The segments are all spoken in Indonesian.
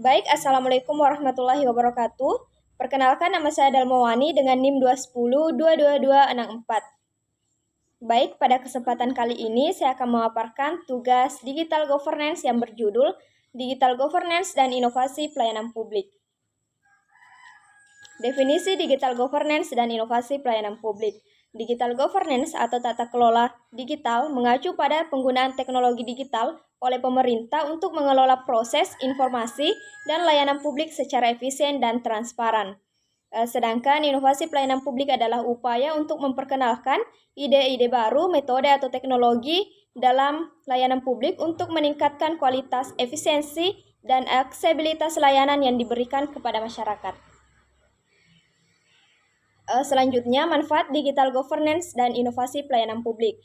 Baik, Assalamualaikum warahmatullahi wabarakatuh. Perkenalkan, nama saya Dalmawani dengan NIM 210-22264. Baik, pada kesempatan kali ini saya akan memaparkan tugas Digital Governance yang berjudul Digital Governance dan Inovasi Pelayanan Publik. Definisi Digital Governance dan Inovasi Pelayanan Publik. Digital Governance atau tata kelola digital mengacu pada penggunaan teknologi digital oleh pemerintah untuk mengelola proses, informasi, dan layanan publik secara efisien dan transparan. Sedangkan inovasi pelayanan publik adalah upaya untuk memperkenalkan ide-ide baru, metode atau teknologi dalam layanan publik untuk meningkatkan kualitas, efisiensi, dan aksesibilitas layanan yang diberikan kepada masyarakat. Selanjutnya, manfaat digital governance dan inovasi pelayanan publik.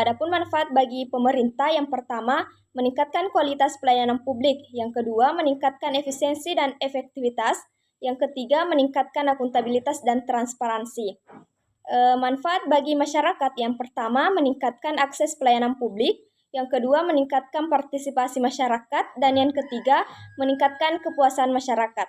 Adapun manfaat bagi pemerintah, yang pertama, meningkatkan kualitas pelayanan publik. Yang kedua, meningkatkan efisiensi dan efektivitas. Yang ketiga, meningkatkan akuntabilitas dan transparansi. Manfaat bagi masyarakat, yang pertama, meningkatkan akses pelayanan publik. Yang kedua, meningkatkan partisipasi masyarakat. Dan yang ketiga, meningkatkan kepuasan masyarakat.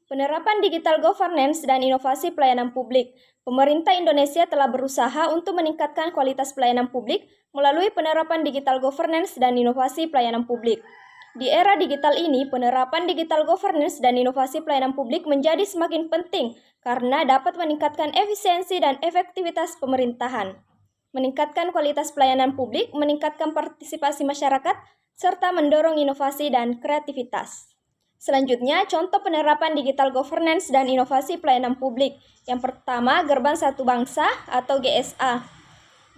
Penerapan digital governance dan inovasi pelayanan publik. Pemerintah Indonesia telah berusaha untuk meningkatkan kualitas pelayanan publik melalui penerapan digital governance dan inovasi pelayanan publik. Di era digital ini, penerapan digital governance dan inovasi pelayanan publik menjadi semakin penting karena dapat meningkatkan efisiensi dan efektivitas pemerintahan, meningkatkan kualitas pelayanan publik, meningkatkan partisipasi masyarakat, serta mendorong inovasi dan kreativitas. Selanjutnya, contoh penerapan digital governance dan inovasi pelayanan publik. Yang pertama, Gerbang Satu Bangsa atau GSA.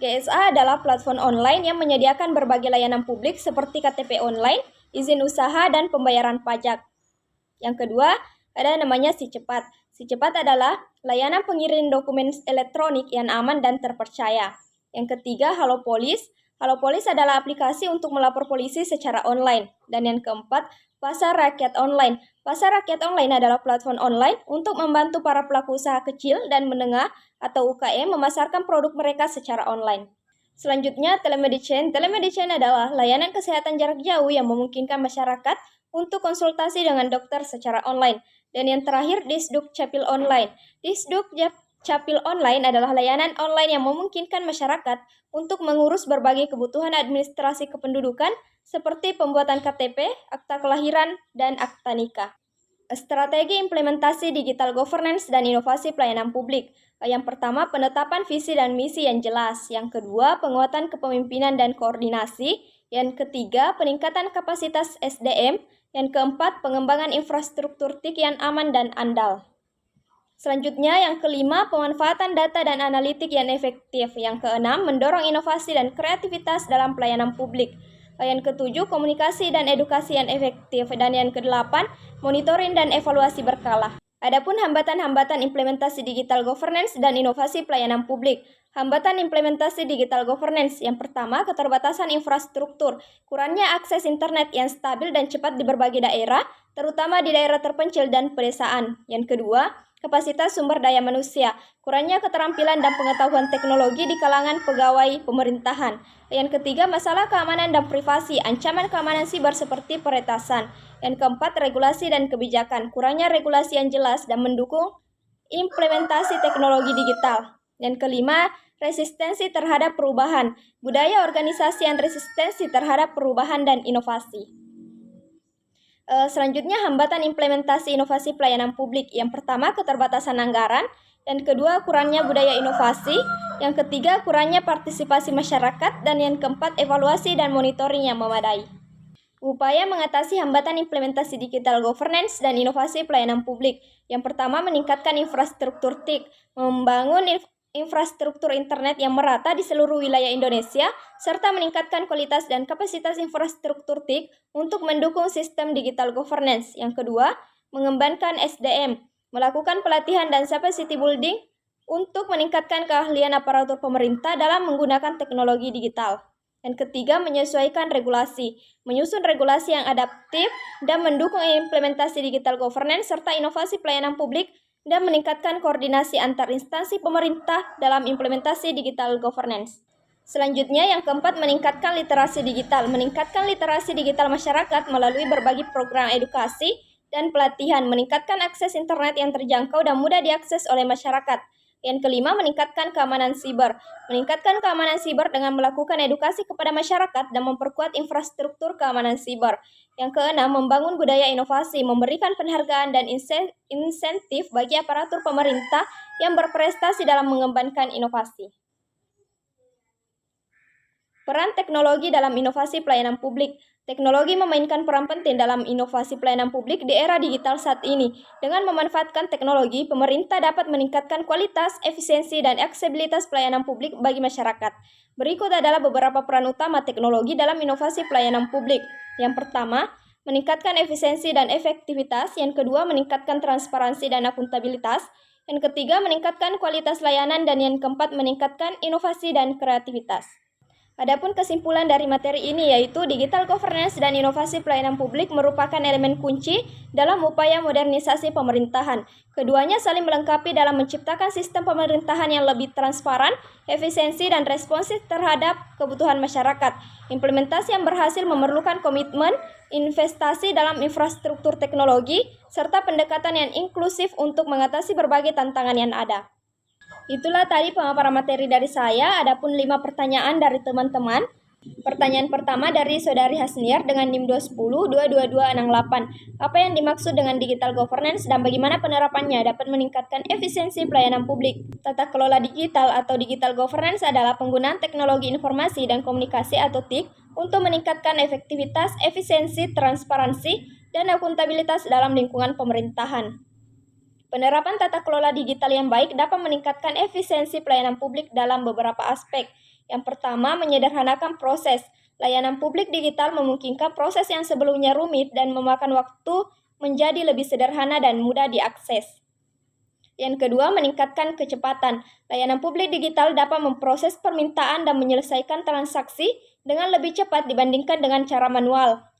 GSA adalah platform online yang menyediakan berbagai layanan publik seperti KTP online, izin usaha, dan pembayaran pajak. Yang kedua, ada namanya SIcepat. SIcepat adalah layanan pengirim dokumen elektronik yang aman dan terpercaya. Yang ketiga, Halo Polis. Halo Polis adalah aplikasi untuk melapor polisi secara online. Dan yang keempat, Pasar Rakyat Online. Pasar Rakyat Online adalah platform online untuk membantu para pelaku usaha kecil dan menengah atau UKM memasarkan produk mereka secara online. Selanjutnya, telemedicine. Telemedicine adalah layanan kesehatan jarak jauh yang memungkinkan masyarakat untuk konsultasi dengan dokter secara online. Dan yang terakhir, Disduk Capil Online. Disduk Capil Online adalah layanan online yang memungkinkan masyarakat untuk mengurus berbagai kebutuhan administrasi kependudukan seperti pembuatan KTP, akta kelahiran, dan akta nikah. Strategi implementasi digital governance dan inovasi pelayanan publik. Yang pertama, penetapan visi dan misi yang jelas. Yang kedua, penguatan kepemimpinan dan koordinasi. Yang ketiga, peningkatan kapasitas SDM. Yang keempat, pengembangan infrastruktur TIK yang aman dan andal. Selanjutnya, yang kelima, pemanfaatan data dan analitik yang efektif. Yang keenam, mendorong inovasi dan kreativitas dalam pelayanan publik. Yang ketujuh, komunikasi dan edukasi yang efektif. Dan yang kedelapan, monitoring dan evaluasi berkala. Adapun hambatan-hambatan implementasi digital governance dan inovasi pelayanan publik. Hambatan implementasi digital governance. Yang pertama, keterbatasan infrastruktur. Kurangnya akses internet yang stabil dan cepat di berbagai daerah, terutama di daerah terpencil dan pedesaan. Yang kedua, kapasitas sumber daya manusia. Kurangnya keterampilan dan pengetahuan teknologi di kalangan pegawai pemerintahan. Yang ketiga, masalah keamanan dan privasi. Ancaman keamanan siber seperti peretasan. Yang keempat, regulasi dan kebijakan. Kurangnya regulasi yang jelas dan mendukung implementasi teknologi digital. Yang kelima, resistensi terhadap perubahan. Budaya organisasi yang resistensi terhadap perubahan dan inovasi. Selanjutnya, hambatan implementasi inovasi pelayanan publik. Yang pertama, keterbatasan anggaran. Yang kedua, kurangnya budaya inovasi. Yang ketiga, kurangnya partisipasi masyarakat. Dan yang keempat, evaluasi dan monitoring yang memadai. Upaya mengatasi hambatan implementasi digital governance dan inovasi pelayanan publik. Yang pertama, meningkatkan infrastruktur TIK, membangun infrastruktur internet yang merata di seluruh wilayah Indonesia, serta meningkatkan kualitas dan kapasitas infrastruktur TIK untuk mendukung sistem digital governance. Yang kedua, mengembangkan SDM, melakukan pelatihan dan capacity building untuk meningkatkan keahlian aparatur pemerintah dalam menggunakan teknologi digital. Yang ketiga, menyesuaikan regulasi, menyusun regulasi yang adaptif dan mendukung implementasi digital governance serta inovasi pelayanan publik dan meningkatkan koordinasi antar instansi pemerintah dalam implementasi digital governance. Selanjutnya, yang keempat, meningkatkan literasi digital. Meningkatkan literasi digital masyarakat melalui berbagai program edukasi dan pelatihan, meningkatkan akses internet yang terjangkau dan mudah diakses oleh masyarakat. Yang kelima, meningkatkan keamanan siber. Meningkatkan keamanan siber dengan melakukan edukasi kepada masyarakat dan memperkuat infrastruktur keamanan siber. Yang keenam, membangun budaya inovasi, memberikan penghargaan dan insentif bagi aparatur pemerintah yang berprestasi dalam mengembangkan inovasi. Peran teknologi dalam inovasi pelayanan publik. Teknologi memainkan peran penting dalam inovasi pelayanan publik di era digital saat ini. Dengan memanfaatkan teknologi, pemerintah dapat meningkatkan kualitas, efisiensi, dan aksesibilitas pelayanan publik bagi masyarakat. Berikut adalah beberapa peran utama teknologi dalam inovasi pelayanan publik. Yang pertama, meningkatkan efisiensi dan efektivitas. Yang kedua, meningkatkan transparansi dan akuntabilitas. Yang ketiga, meningkatkan kualitas layanan. Dan yang keempat, meningkatkan inovasi dan kreativitas. Adapun kesimpulan dari materi ini yaitu digital governance dan inovasi pelayanan publik merupakan elemen kunci dalam upaya modernisasi pemerintahan. Keduanya saling melengkapi dalam menciptakan sistem pemerintahan yang lebih transparan, efisiensi, dan responsif terhadap kebutuhan masyarakat. Implementasi yang berhasil memerlukan komitmen, investasi dalam infrastruktur teknologi, serta pendekatan yang inklusif untuk mengatasi berbagai tantangan yang ada. Itulah tadi pemaparan materi dari saya. Adapun 5 pertanyaan dari teman-teman. Pertanyaan pertama dari Saudari Hasniar dengan NIM 210-22268. Apa yang dimaksud dengan digital governance dan bagaimana penerapannya dapat meningkatkan efisiensi pelayanan publik? Tata kelola digital atau digital governance adalah penggunaan teknologi informasi dan komunikasi atau TIK untuk meningkatkan efektivitas, efisiensi, transparansi, dan akuntabilitas dalam lingkungan pemerintahan. Penerapan tata kelola digital yang baik dapat meningkatkan efisiensi pelayanan publik dalam beberapa aspek. Yang pertama, menyederhanakan proses. Layanan publik digital memungkinkan proses yang sebelumnya rumit dan memakan waktu menjadi lebih sederhana dan mudah diakses. Yang kedua, meningkatkan kecepatan. Layanan publik digital dapat memproses permintaan dan menyelesaikan transaksi dengan lebih cepat dibandingkan dengan cara manual.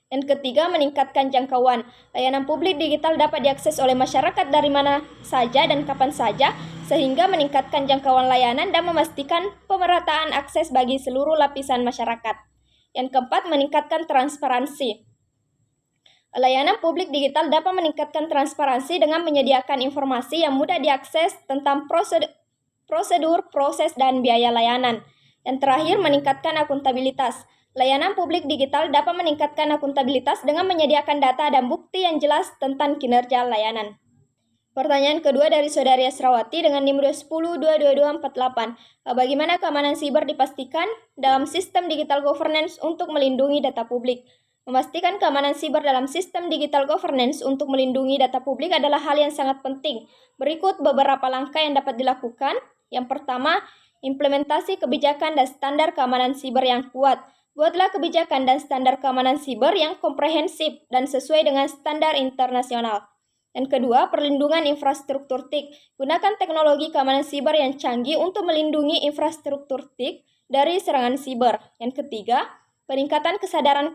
Yang ketiga, meningkatkan jangkauan. Layanan publik digital dapat diakses oleh masyarakat dari mana saja dan kapan saja, sehingga meningkatkan jangkauan layanan dan memastikan pemerataan akses bagi seluruh lapisan masyarakat. Yang keempat, meningkatkan transparansi. Layanan publik digital dapat meningkatkan transparansi dengan menyediakan informasi yang mudah diakses tentang prosedur, proses, dan biaya layanan. Yang terakhir, meningkatkan akuntabilitas. Layanan publik digital dapat meningkatkan akuntabilitas dengan menyediakan data dan bukti yang jelas tentang kinerja layanan. Pertanyaan kedua dari Saudari Asrawati dengan NIM 210-22248. Bagaimana keamanan siber dipastikan dalam sistem digital governance untuk melindungi data publik? Memastikan keamanan siber dalam sistem digital governance untuk melindungi data publik adalah hal yang sangat penting. Berikut beberapa langkah yang dapat dilakukan. Yang pertama, implementasi kebijakan dan standar keamanan siber yang kuat. Buatlah kebijakan dan standar keamanan siber yang komprehensif dan sesuai dengan standar internasional. Yang kedua, perlindungan infrastruktur TIK. Gunakan teknologi keamanan siber yang canggih untuk melindungi infrastruktur TIK dari serangan siber. Yang ketiga, peningkatan kesadaran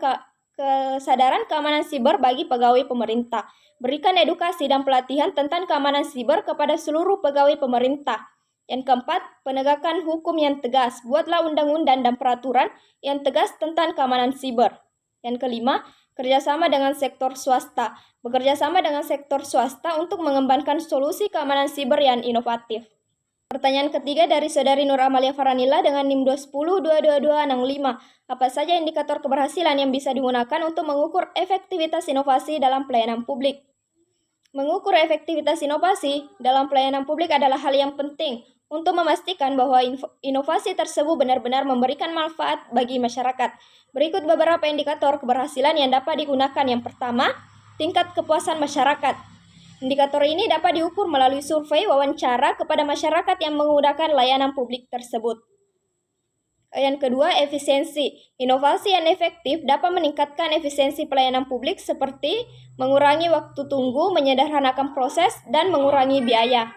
keamanan siber bagi pegawai pemerintah. Berikan edukasi dan pelatihan tentang keamanan siber kepada seluruh pegawai pemerintah. Yang keempat, penegakan hukum yang tegas. Buatlah undang-undang dan peraturan yang tegas tentang keamanan siber. Yang kelima, kerjasama dengan sektor swasta. Bekerja sama dengan sektor swasta untuk mengembangkan solusi keamanan siber yang inovatif. Pertanyaan ketiga dari Saudari Nur Amalia Faranila dengan NIM 210-22265. Apa saja indikator keberhasilan yang bisa digunakan untuk mengukur efektivitas inovasi dalam pelayanan publik? Mengukur efektivitas inovasi dalam pelayanan publik adalah hal yang penting untuk memastikan bahwa inovasi tersebut benar-benar memberikan manfaat bagi masyarakat. Berikut beberapa indikator keberhasilan yang dapat digunakan. Yang pertama, tingkat kepuasan masyarakat. Indikator ini dapat diukur melalui survei wawancara kepada masyarakat yang menggunakan layanan publik tersebut. Yang kedua, efisiensi. Inovasi yang efektif dapat meningkatkan efisiensi pelayanan publik seperti mengurangi waktu tunggu, menyederhanakan proses, dan mengurangi biaya.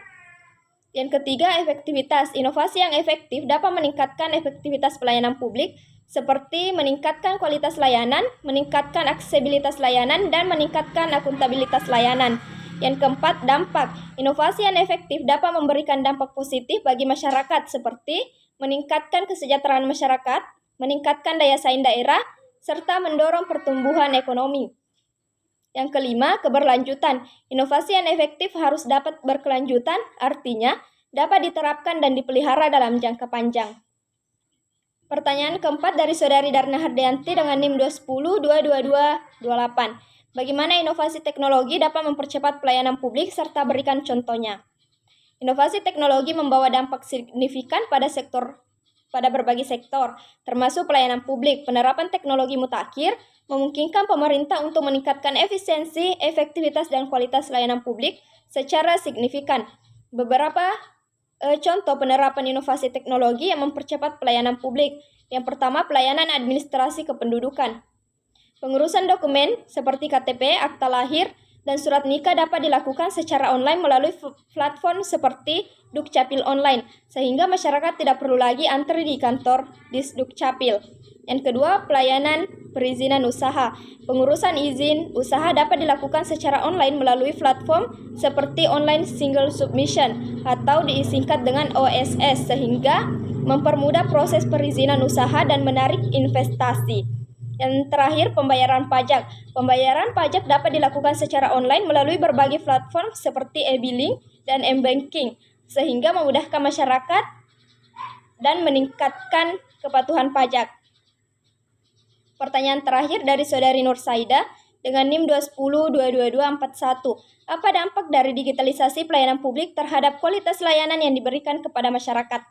Yang ketiga, efektivitas. Inovasi yang efektif dapat meningkatkan efektivitas pelayanan publik seperti meningkatkan kualitas layanan, meningkatkan aksesibilitas layanan, dan meningkatkan akuntabilitas layanan. Yang keempat, dampak. Inovasi yang efektif dapat memberikan dampak positif bagi masyarakat seperti meningkatkan kesejahteraan masyarakat, meningkatkan daya saing daerah, serta mendorong pertumbuhan ekonomi. Yang kelima, keberlanjutan. Inovasi yang efektif harus dapat berkelanjutan, artinya dapat diterapkan dan dipelihara dalam jangka panjang. Pertanyaan keempat dari Saudari Darna Hardianti dengan NIM 210-222-28. Bagaimana inovasi teknologi dapat mempercepat pelayanan publik serta berikan contohnya? Inovasi teknologi membawa dampak signifikan pada berbagai sektor, termasuk pelayanan publik. Penerapan teknologi mutakhir memungkinkan pemerintah untuk meningkatkan efisiensi, efektivitas, dan kualitas layanan publik secara signifikan. Beberapa contoh penerapan inovasi teknologi yang mempercepat pelayanan publik. Yang pertama, pelayanan administrasi kependudukan. Pengurusan dokumen seperti KTP, akta lahir, dan surat nikah dapat dilakukan secara online melalui platform seperti Dukcapil Online, sehingga masyarakat tidak perlu lagi antri di kantor Disdukcapil. Yang kedua, pelayanan perizinan usaha. Pengurusan izin usaha dapat dilakukan secara online melalui platform seperti Online Single Submission atau disingkat dengan OSS, sehingga mempermudah proses perizinan usaha dan menarik investasi. Yang terakhir, pembayaran pajak. Pembayaran pajak dapat dilakukan secara online melalui berbagai platform seperti e-billing dan m-banking, sehingga memudahkan masyarakat dan meningkatkan kepatuhan pajak. Pertanyaan terakhir dari Saudari Nur Saida dengan NIM 210-222-41. Apa dampak dari digitalisasi pelayanan publik terhadap kualitas layanan yang diberikan kepada masyarakat?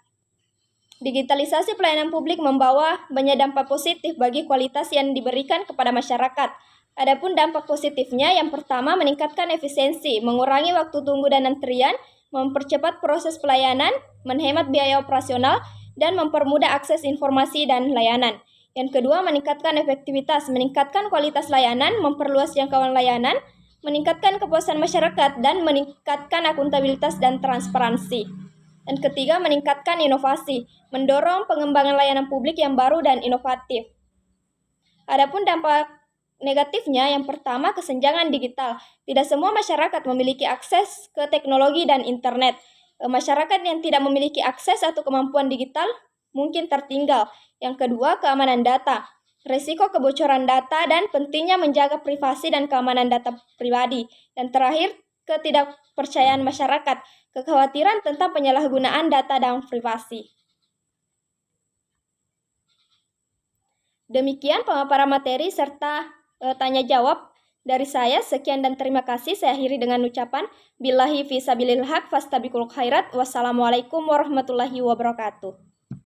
Digitalisasi pelayanan publik membawa banyak dampak positif bagi kualitas yang diberikan kepada masyarakat. Adapun dampak positifnya, yang pertama, meningkatkan efisiensi, mengurangi waktu tunggu dan antrian, mempercepat proses pelayanan, menghemat biaya operasional, dan mempermudah akses informasi dan layanan. Yang kedua, meningkatkan efektivitas, meningkatkan kualitas layanan, memperluas jangkauan layanan, meningkatkan kepuasan masyarakat, dan meningkatkan akuntabilitas dan transparansi. Dan ketiga, meningkatkan inovasi, mendorong pengembangan layanan publik yang baru dan inovatif. Adapun dampak negatifnya, yang pertama, kesenjangan digital. Tidak semua masyarakat memiliki akses ke teknologi dan internet. Masyarakat yang tidak memiliki akses atau kemampuan digital mungkin tertinggal. Yang kedua, keamanan data. Risiko kebocoran data dan pentingnya menjaga privasi dan keamanan data pribadi. Dan terakhir, ketidakpercayaan masyarakat, kekhawatiran tentang penyalahgunaan data dan privasi. Demikian pemaparan materi serta tanya jawab dari saya. Sekian dan terima kasih. Saya akhiri dengan ucapan billahi fisabilil haq fastabiqul khairat. Wassalamualaikum warahmatullahi wabarakatuh.